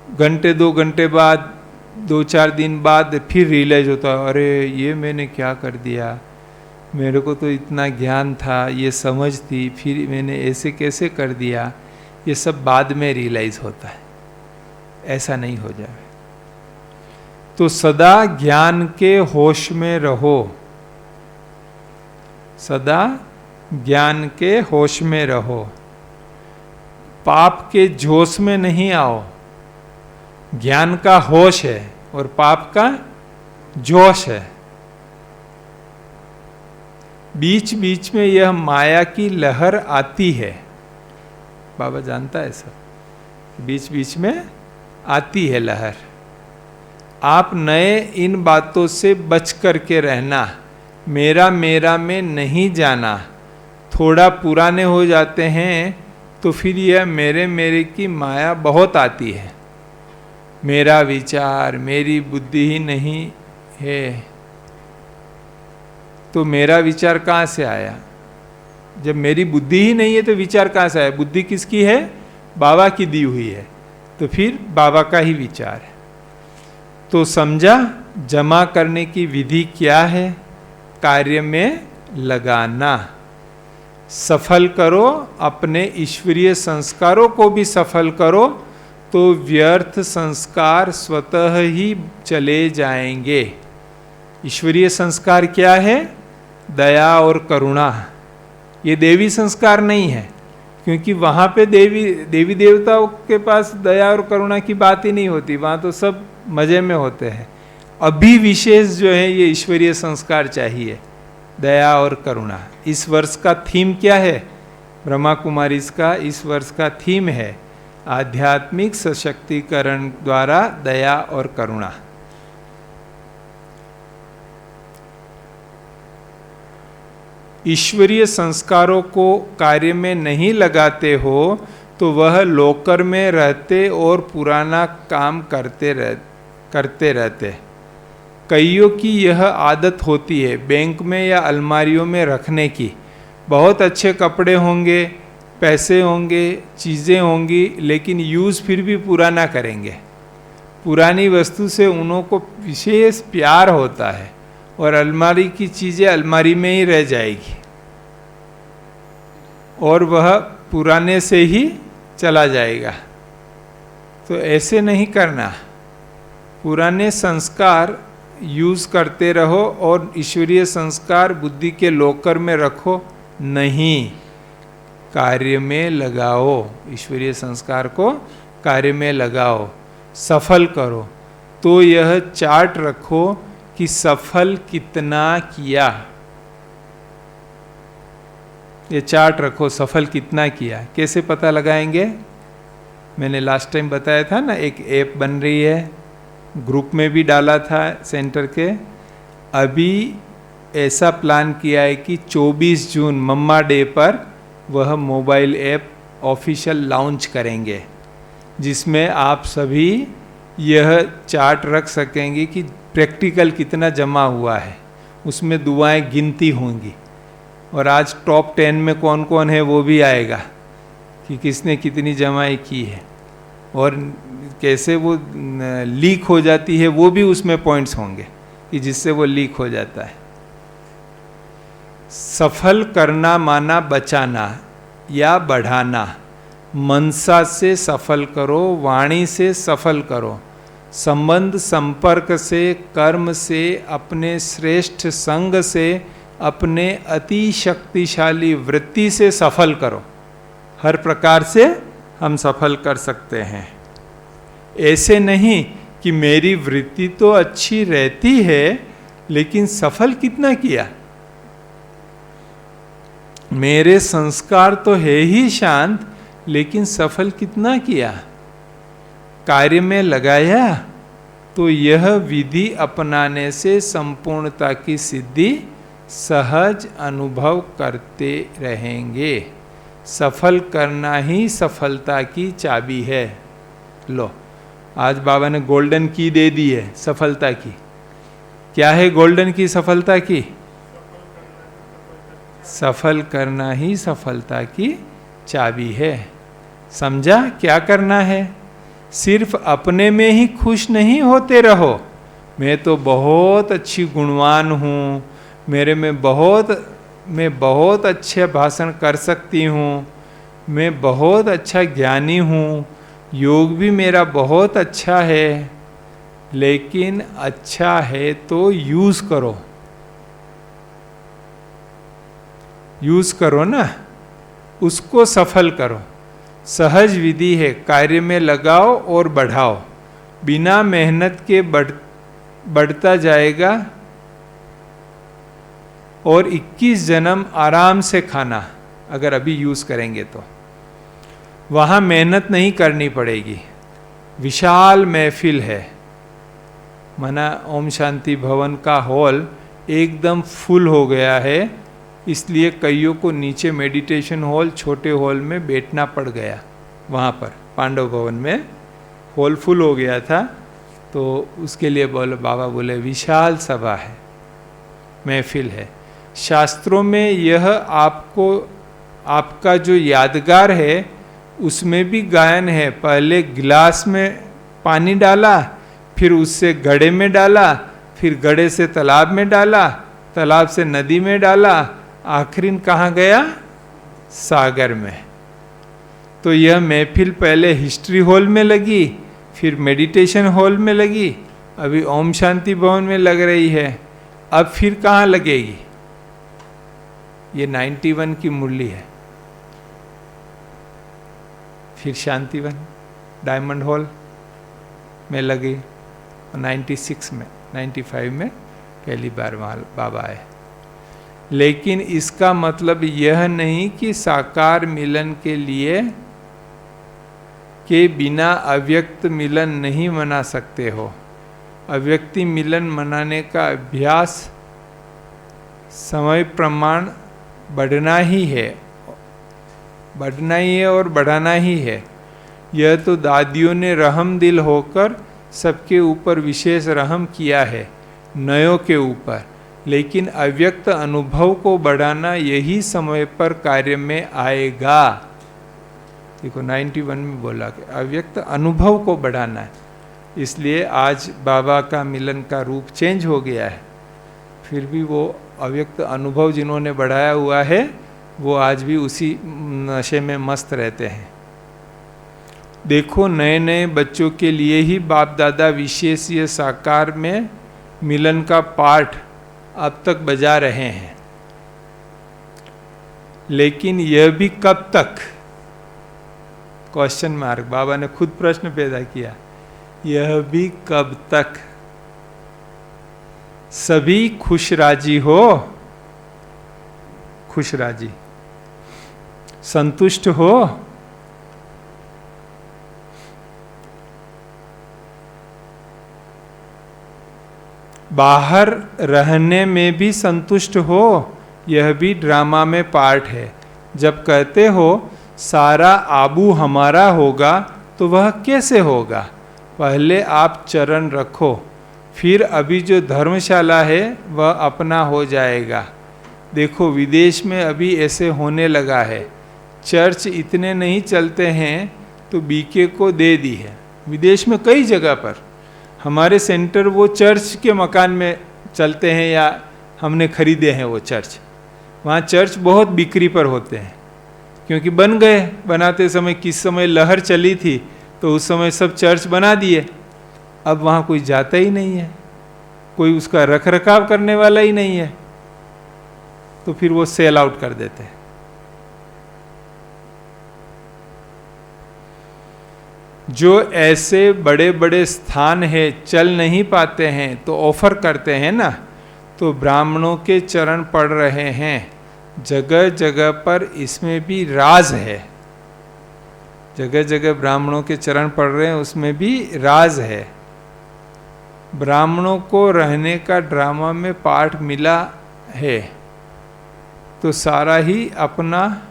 घंटे 2 घंटे बाद, 2-4 दिन बाद फिर रियलाइज होता है, अरे ये मैंने क्या कर दिया, मेरे को तो इतना ज्ञान था, ये समझ थी, फिर मैंने ऐसे कैसे कर दिया। ये सब बाद में रियलाइज होता है। ऐसा नहीं हो जाए तो सदा ज्ञान के होश में रहो। सदा ज्ञान के होश में रहो। पाप के जोश में नहीं आओ। ज्ञान का होश है और पाप का जोश है। बीच बीच में यह माया की लहर आती है। बाबा जानता है सब, बीच बीच में आती है लहर। आप नए इन बातों से बच करके रहना, मेरा मेरा में नहीं जाना। थोड़ा पुराने हो जाते हैं तो फिर यह मेरे मेरे की माया बहुत आती है। मेरा विचार, मेरी बुद्धि ही नहीं है, तो मेरा विचार कहाँ से आया? जब मेरी बुद्धि ही नहीं है तो विचार कहाँ से आया? बुद्धि किसकी है? बाबा की दी हुई है, तो फिर बाबा का ही विचार है। तो समझा जमा करने की विधि क्या है? कार्य में लगाना। सफल करो, अपने ईश्वरीय संस्कारों को भी सफल करो, तो व्यर्थ संस्कार स्वतः ही चले जाएंगे। ईश्वरीय संस्कार क्या है? दया और करुणा। ये देवी संस्कार नहीं है, क्योंकि वहाँ पे देवी देवताओं के पास दया और करुणा की बात ही नहीं होती, वहाँ तो सब मजे में होते हैं। अभी विशेष जो है ये ईश्वरीय संस्कार चाहिए, दया और करुणा। इस वर्ष का थीम क्या है? ब्रह्मा कुमारी का इस वर्ष का थीम है आध्यात्मिक सशक्तिकरण द्वारा दया और करुणा। ईश्वरीय संस्कारों को कार्य में नहीं लगाते हो तो वह लोकर में रहते और पुराना काम करते रहते। कईयों की यह आदत होती है बैंक में या अलमारियों में रखने की। बहुत अच्छे कपड़े होंगे, पैसे होंगे, चीज़ें होंगी, लेकिन यूज़ फिर भी पुराना करेंगे। पुरानी वस्तु से उन्हों को विशेष प्यार होता है और अलमारी की चीज़ें अलमारी में ही रह जाएगी और वह पुराने से ही चला जाएगा। तो ऐसे नहीं करना। पुराने संस्कार यूज़ करते रहो और ईश्वरीय संस्कार बुद्धि के लोकर में रखो नहीं, कार्य में लगाओ। ईश्वरीय संस्कार को कार्य में लगाओ, सफल करो। तो यह चार्ट रखो कि सफल कितना किया। ये चार्ट रखो, सफल कितना किया। कैसे पता लगाएंगे? मैंने लास्ट टाइम बताया था ना, एक ऐप बन रही है, ग्रुप में भी डाला था सेंटर के। अभी ऐसा प्लान किया है कि 24 जून मम्मा डे पर वह मोबाइल ऐप ऑफिशियल लॉन्च करेंगे, जिसमें आप सभी यह चार्ट रख सकेंगे कि प्रैक्टिकल कितना जमा हुआ है। उसमें दुआएं गिनती होंगी और आज टॉप 10 में कौन कौन है वो भी आएगा कि किसने कितनी जमाई की है, और कैसे वो लीक हो जाती है वो भी उसमें पॉइंट्स होंगे कि जिससे वो लीक हो जाता है। सफल करना माना बचाना या बढ़ाना। मनसा से सफल करो, वाणी से सफल करो, संबंध संपर्क से, कर्म से, अपने श्रेष्ठ संग से, अपने अति शक्तिशाली वृत्ति से सफल करो। हर प्रकार से हम सफल कर सकते हैं। ऐसे नहीं कि मेरी वृत्ति तो अच्छी रहती है लेकिन सफल कितना किया। मेरे संस्कार तो है ही शांत, लेकिन सफल कितना किया, कार्य में लगाया। तो यह विधि अपनाने से संपूर्णता की सिद्धि सहज अनुभव करते रहेंगे। सफल करना ही सफलता की चाबी है। लो, आज बाबा ने गोल्डन की दे दी है सफलता की। क्या है गोल्डन की सफलता की? सफल करना ही सफलता की चाबी है। समझा क्या करना है? सिर्फ अपने में ही खुश नहीं होते रहो। मैं तो बहुत अच्छी गुणवान हूँ, मैं बहुत अच्छे भाषण कर सकती हूँ, मैं बहुत अच्छा ज्ञानी हूँ, योग भी मेरा बहुत अच्छा है। लेकिन अच्छा है तो यूज़ करो, यूज़ करो ना, उसको सफल करो। सहज विधि है, कार्य में लगाओ और बढ़ाओ। बिना मेहनत के बढ़ता जाएगा। और 21 जन्म आराम से खाना, अगर अभी यूज़ करेंगे तो। वहाँ मेहनत नहीं करनी पड़ेगी। विशाल महफिल है, माना ओम शांति भवन का हॉल एकदम फुल हो गया है, इसलिए कईयों को नीचे मेडिटेशन हॉल छोटे हॉल में बैठना पड़ गया। वहाँ पर पांडव भवन में हॉल फुल हो गया था, तो उसके लिए बाबा बोले विशाल सभा है, महफिल है। शास्त्रों में यह आपको आपका जो यादगार है उसमें भी गायन है। पहले गिलास में पानी डाला, फिर उससे घड़े में डाला, फिर घड़े से तालाब में डाला, तालाब से नदी में डाला, आखिरी कहाँ गया? सागर में। तो यह महफिल पहले हिस्ट्री हॉल में लगी, फिर मेडिटेशन हॉल में लगी, अभी ओम शांति भवन में लग रही है, अब फिर कहाँ लगेगी? ये 91 की मुरली है। फिर शांतिवन डायमंड हॉल में लगी, 96 में 95 में पहली बार वहाँ बाबा आए। लेकिन इसका मतलब यह नहीं कि साकार मिलन के लिए के बिना अव्यक्त मिलन नहीं मना सकते हो। अव्यक्ति मिलन मनाने का अभ्यास समय प्रमाण बढ़ना ही है और बढ़ाना ही है। यह तो दादियों ने रहम दिल होकर सबके ऊपर विशेष रहम किया है, नयों के ऊपर, लेकिन अव्यक्त अनुभव को बढ़ाना यही समय पर कार्य में आएगा। देखो 91 में बोला कि अव्यक्त अनुभव को बढ़ाना है, इसलिए आज बाबा का मिलन का रूप चेंज हो गया है। फिर भी वो अव्यक्त अनुभव जिन्होंने बढ़ाया हुआ है वो आज भी उसी नशे में मस्त रहते हैं। देखो नए नए बच्चों के लिए ही बाप दादा विशेष ये साकार में मिलन का पाठ अब तक बजा रहे हैं, लेकिन यह भी कब तक? Question mark. बाबा ने खुद प्रश्न पैदा किया, यह भी कब तक? सभी खुश राजी हो, खुश राजी, संतुष्ट हो, बाहर रहने में भी संतुष्ट हो, यह भी ड्रामा में पार्ट है। जब कहते हो सारा आबू हमारा होगा तो वह कैसे होगा? पहले आप चरण रखो, फिर अभी जो धर्मशाला है वह अपना हो जाएगा। देखो विदेश में अभी ऐसे होने लगा है, चर्च इतने नहीं चलते हैं तो बीके को दे दी है विदेश में कई जगह पर। हमारे सेंटर वो चर्च के मकान में चलते हैं या हमने खरीदे हैं वो चर्च। वहाँ चर्च बहुत बिक्री पर होते हैं, क्योंकि बन गए। बनाते समय किस समय लहर चली थी तो उस समय सब चर्च बना दिए। अब वहाँ कोई जाता ही नहीं है, कोई उसका रख रखाव करने वाला ही नहीं है, तो फिर वो सेल आउट कर देते हैं। जो ऐसे बड़े बड़े स्थान है चल नहीं पाते हैं तो ऑफर करते हैं ना, तो ब्राह्मणों के चरण पड़ रहे हैं जगह जगह पर, इसमें भी राज है। जगह जगह ब्राह्मणों के चरण पड़ रहे हैं, उसमें भी राज है। ब्राह्मणों को रहने का ड्रामा में पाठ मिला है, तो सारा ही अपना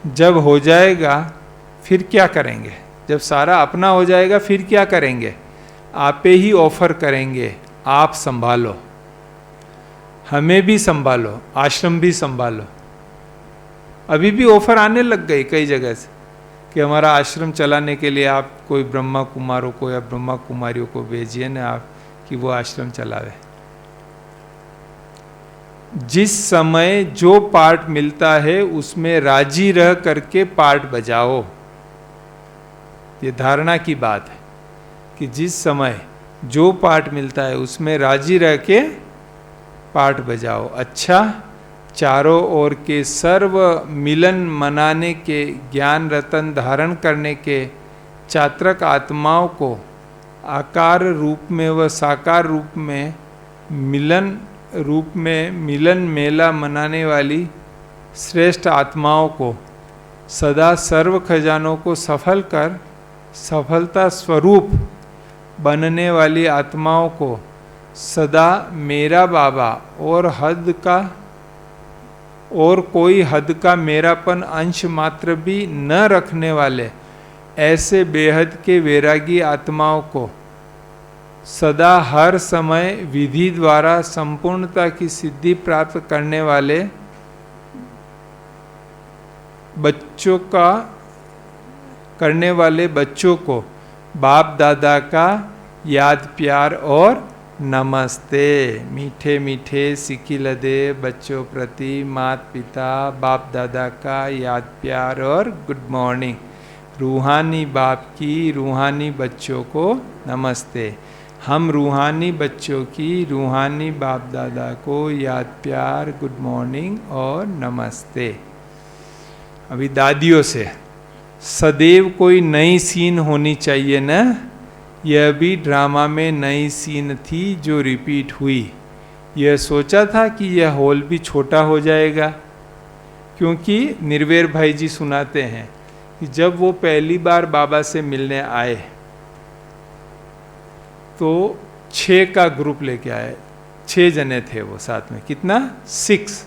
जब हो जाएगा फिर क्या करेंगे? जब सारा अपना हो जाएगा फिर क्या करेंगे? आपे ही ऑफर करेंगे, आप संभालो, हमें भी संभालो, आश्रम भी संभालो। अभी भी ऑफर आने लग गई कई जगह से कि हमारा आश्रम चलाने के लिए आप कोई ब्रह्मा कुमारों को या ब्रह्मा कुमारियों को भेजिए ना आप, कि वो आश्रम चलावे। जिस समय जो पार्ट मिलता है उसमें राजी रह करके पार्ट बजाओ। ये धारणा की बात है कि जिस समय जो पार्ट मिलता है उसमें राजी रह के पार्ट बजाओ। अच्छा, चारों ओर के सर्व मिलन मनाने के, ज्ञान रतन धारण करने के चात्रक आत्माओं को आकार रूप में व साकार रूप में मिलन रूप में मिलन मेला मनाने वाली श्रेष्ठ आत्माओं को सदा सर्व खजानों को सफल कर सफलता स्वरूप बनने वाली आत्माओं को सदा मेरा बाबा और कोई हद का मेरापन अंश मात्र भी न रखने वाले ऐसे बेहद के वैरागी आत्माओं को सदा हर समय विधि द्वारा संपूर्णता की सिद्धि प्राप्त करने वाले बच्चों को बाप दादा का याद प्यार और नमस्ते। मीठे मीठे सिकिलदे बच्चों प्रति माता पिता बाप दादा का याद प्यार और गुड मॉर्निंग। रूहानी बाप की रूहानी बच्चों को नमस्ते। हम रूहानी बच्चों की रूहानी बाप दादा को याद प्यार गुड मॉर्निंग और नमस्ते। अभी दादियों से सदैव कोई नई सीन होनी चाहिए ना। यह भी ड्रामा में नई सीन थी जो रिपीट हुई। यह सोचा था कि यह हॉल भी छोटा हो जाएगा, क्योंकि निर्वेर भाई जी सुनाते हैं कि जब वो पहली बार बाबा से मिलने आए तो 6 का ग्रुप लेके आए। 6 जने थे वो साथ में, कितना 6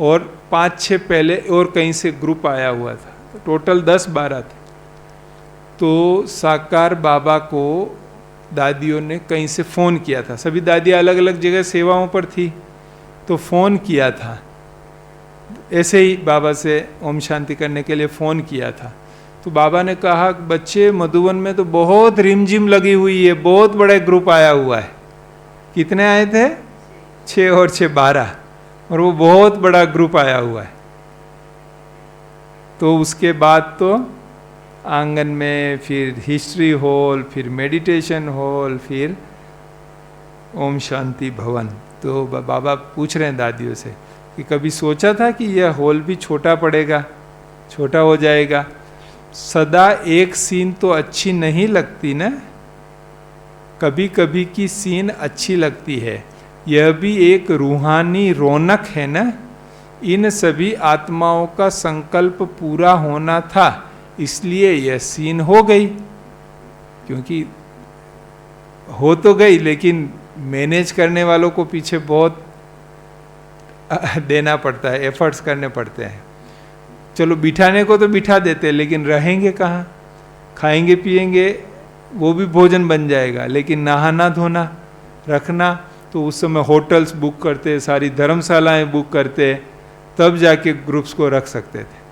और 5-6 पहले और कहीं से ग्रुप आया हुआ था, तो टोटल 10-12 थे। तो साकार बाबा को दादियों ने कहीं से फ़ोन किया था। सभी दादियाँ अलग अलग जगह सेवाओं पर थी, तो फ़ोन किया था ऐसे ही बाबा से ओम शांति करने के लिए फ़ोन किया था। तो बाबा ने कहा बच्चे मधुबन में तो बहुत रिमझिम लगी हुई है, बहुत बड़ा ग्रुप आया हुआ है। कितने आए थे? 6 और 6 12, और वो बहुत बड़ा ग्रुप आया हुआ है। तो उसके बाद तो आंगन में फिर हिस्ट्री हॉल, फिर मेडिटेशन हॉल, फिर ओम शांति भवन। तो बाबा पूछ रहे हैं दादियों से कि कभी सोचा था कि यह हॉल भी छोटा पड़ेगा, छोटा हो जाएगा? सदा एक सीन तो अच्छी नहीं लगती ना, कभी कभी की सीन अच्छी लगती है। यह भी एक रूहानी रौनक है ना। इन सभी आत्माओं का संकल्प पूरा होना था, इसलिए यह सीन हो गई। क्योंकि हो तो गई, लेकिन मैनेज करने वालों को पीछे बहुत देना पड़ता है, एफर्ट्स करने पड़ते हैं। चलो बिठाने को तो बिठा देते, लेकिन रहेंगे कहाँ? खाएंगे पिएंगे वो भी भोजन बन जाएगा, लेकिन नहाना धोना रखना, तो उस समय होटल्स बुक करते, सारी धर्मशालाएं बुक करते, तब जाके ग्रुप्स को रख सकते थे।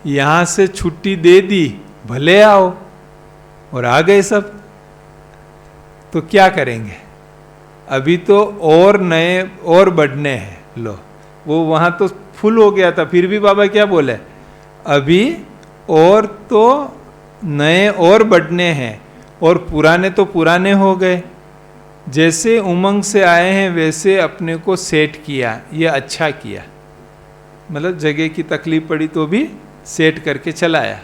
यहाँ से छुट्टी दे दी, भले आओ, और आ गए सब, तो क्या करेंगे? अभी तो और नए और बढ़ने हैं। लो, वो वहाँ तो फुल हो गया था, फिर भी बाबा क्या बोले? अभी और तो नए और बढ़ने हैं, और पुराने तो पुराने हो गए। जैसे उमंग से आए हैं वैसे अपने को सेट किया, ये अच्छा किया। मतलब जगह की तकलीफ पड़ी तो भी सेट करके चलाया।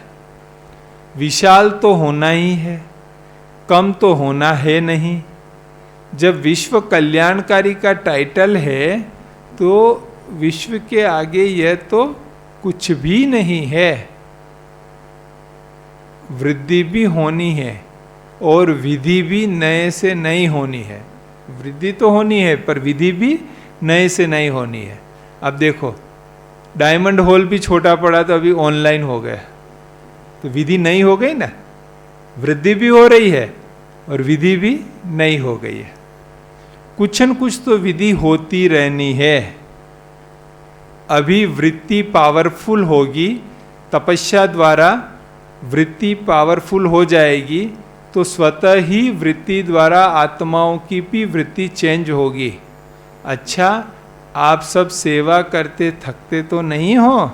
विशाल तो होना ही है, कम तो होना है नहीं। जब विश्व कल्याणकारी का टाइटल है तो विश्व के आगे यह तो कुछ भी नहीं है। वृद्धि भी होनी है और विधि भी नए से नई होनी है। वृद्धि तो होनी है पर विधि भी नए से नई होनी है। अब देखो, डायमंड हॉल भी छोटा पड़ा तो अभी ऑनलाइन हो गया, तो विधि नई हो गई ना। वृद्धि भी हो रही है और विधि भी नई हो गई है। कुछ न कुछ तो विधि होती रहनी है। अभी वृत्ति पावरफुल होगी, तपस्या द्वारा वृत्ति पावरफुल हो जाएगी, तो स्वतः ही वृत्ति द्वारा आत्माओं की भी वृत्ति चेंज होगी। अच्छा, आप सब सेवा करते थकते तो नहीं हो,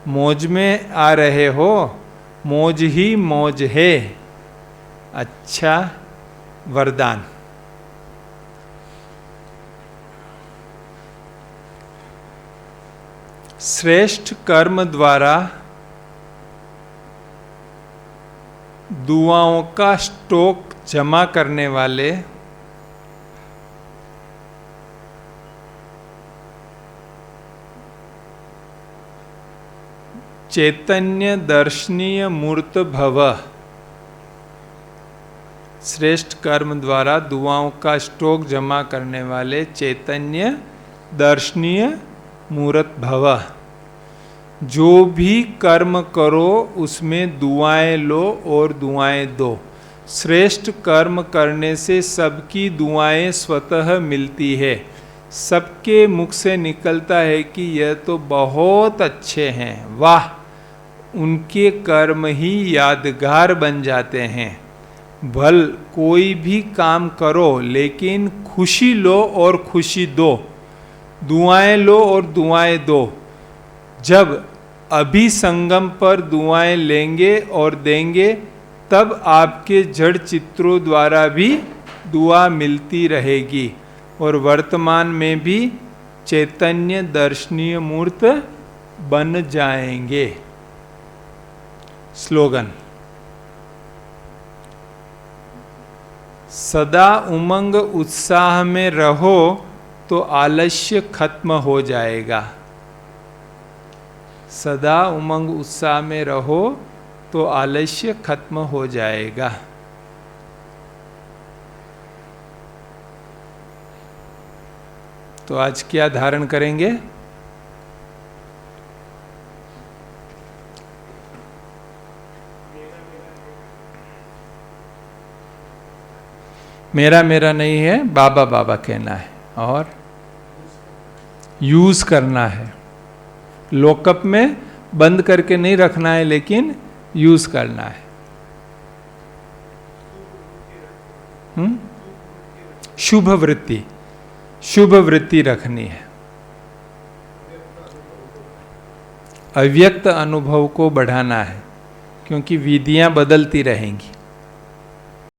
मौज में आ रहे हो, मौज ही मौज है। अच्छा वरदान। श्रेष्ठ कर्म द्वारा दुआओं का स्टॉक जमा करने वाले चैतन्य दर्शनीय मूर्त भव श्रेष्ठ कर्म द्वारा दुआओं का स्टॉक जमा करने वाले चैतन्य दर्शनीय मूर्त भव। जो भी कर्म करो उसमें दुआएं लो और दुआएं दो। श्रेष्ठ कर्म करने से सबकी दुआएं स्वतः मिलती है। सबके मुख से निकलता है कि यह तो बहुत अच्छे हैं, वाह। उनके कर्म ही यादगार बन जाते हैं। भल कोई भी काम करो लेकिन खुशी लो और खुशी दो, दुआएं लो और दुआएं दो। जब अभिसंगम पर दुआएं लेंगे और देंगे तब आपके जड़ चित्रों द्वारा भी दुआ मिलती रहेगी और वर्तमान में भी चैतन्य दर्शनीय मूर्त बन जाएंगे। स्लोगन। सदा उमंग उत्साह में रहो तो आलस्य खत्म हो जाएगा। सदा उमंग उत्साह में रहो तो आलस्य खत्म हो जाएगा। तो आज क्या धारण करेंगे? मेरा मेरा नहीं है, बाबा बाबा कहना है और यूज करना है। लॉकअप में बंद करके नहीं रखना है, लेकिन यूज करना है। शुभ वृत्ति, शुभ वृत्ति रखनी है। अव्यक्त अनुभव को बढ़ाना है, क्योंकि विधियां बदलती रहेंगी।